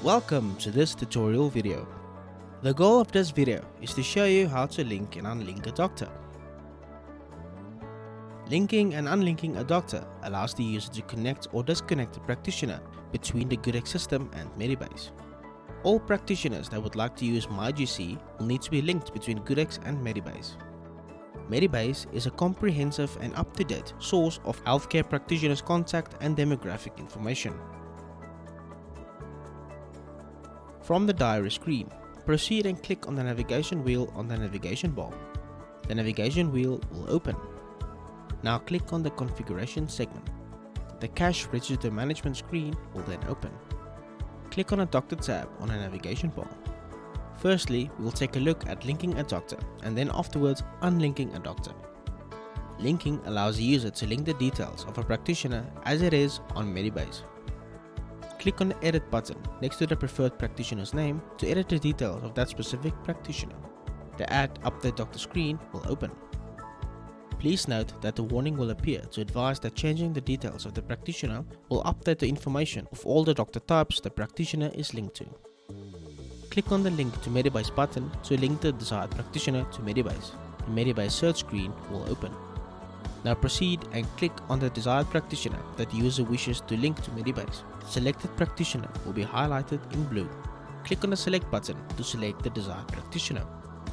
Welcome to this tutorial video. The goal of this video is to show you how to link and unlink a doctor. Linking and unlinking a doctor allows the user to connect or disconnect a practitioner between the GoodX system and Medibase. All practitioners that would like to use MyGC will need to be linked between GoodX and Medibase. Medibase is a comprehensive and up-to-date source of healthcare practitioners' contact and demographic information. From the diary screen, proceed and click on the navigation wheel on the navigation bar. The navigation wheel will open. Now click on the configuration segment. The cash register management screen will then open. Click on a doctor tab on the navigation bar. Firstly, we will take a look at linking a doctor and then afterwards unlinking a doctor. Linking allows the user to link the details of a practitioner as it is on Medibase. Click on the edit button next to the preferred practitioner's name to edit the details of that specific practitioner. The Add Update Doctor screen will open. Please note that the warning will appear to advise that changing the details of the practitioner will update the information of all the doctor types the practitioner is linked to. Click on the Link to Medibase button to link the desired practitioner to Medibase. The Medibase search screen will open. Now proceed and click on the desired practitioner that the user wishes to link to Medibase. The selected practitioner will be highlighted in blue. Click on the Select button to select the desired practitioner.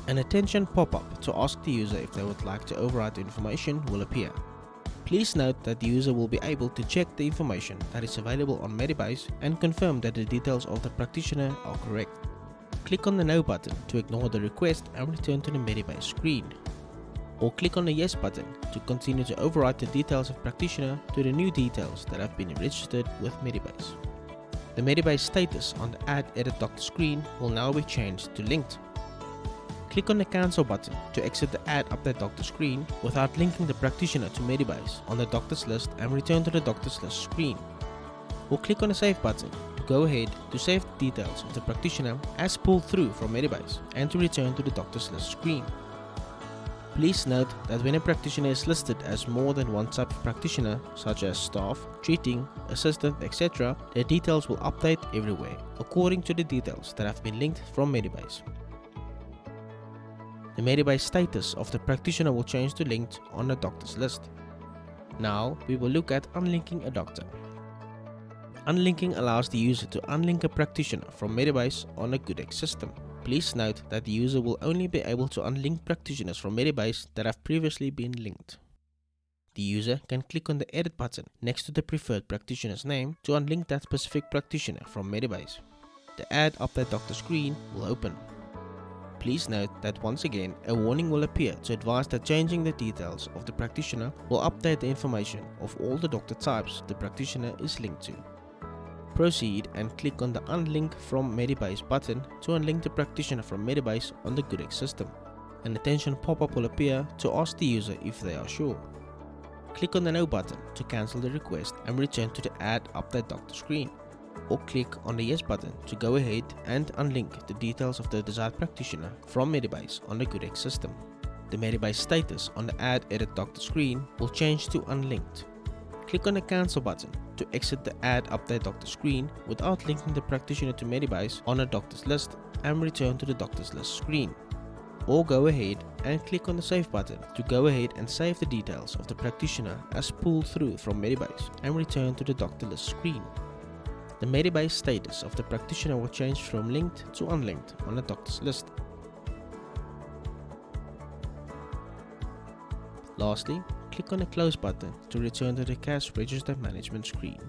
An attention pop-up to ask the user if they would like to override the information will appear. Please note that the user will be able to check the information that is available on Medibase and confirm that the details of the practitioner are correct. Click on the No button to ignore the request and return to the Medibase screen. Or click on the Yes button to continue to override the details of practitioner to the new details that have been registered with Medibase. The Medibase status on the Add Edit Doctor screen will now be changed to Linked. Click on the Cancel button to exit the Add Update Doctor screen without linking the practitioner to Medibase on the doctors list and return to the doctors list screen. Or click on the Save button to go ahead to save the details of the practitioner as pulled through from Medibase and to return to the doctors list screen. Please note that when a practitioner is listed as more than one type of practitioner, such as staff, treating, assistant, etc., their details will update everywhere, according to the details that have been linked from Medibase. The Medibase status of the practitioner will change to linked on the doctor's list. Now we will look at unlinking a doctor. Unlinking allows the user to unlink a practitioner from Medibase on a GoodX system. Please note that the user will only be able to unlink practitioners from Medibase that have previously been linked. The user can click on the Edit button next to the preferred practitioner's name to unlink that specific practitioner from Medibase. The Add Update Doctor screen will open. Please note that once again a warning will appear to advise that changing the details of the practitioner will update the information of all the doctor types the practitioner is linked to. Proceed and click on the Unlink from Medibase button to unlink the practitioner from Medibase on the GoodX system. An attention pop-up will appear to ask the user if they are sure. Click on the No button to cancel the request and return to the Add Update Doctor screen. Or click on the Yes button to go ahead and unlink the details of the desired practitioner from Medibase on the GoodX system. The Medibase status on the Add Edit Doctor screen will change to Unlinked. Click on the Cancel button to exit the Add Update Doctor screen without linking the practitioner to Medibase on a doctor's list and return to the doctor's list screen. Or go ahead and click on the Save button to go ahead and save the details of the practitioner as pulled through from Medibase and return to the doctor list screen. The Medibase status of the practitioner will change from linked to unlinked on a doctor's list. Lastly, click on the Close button to return to the cash register management screen.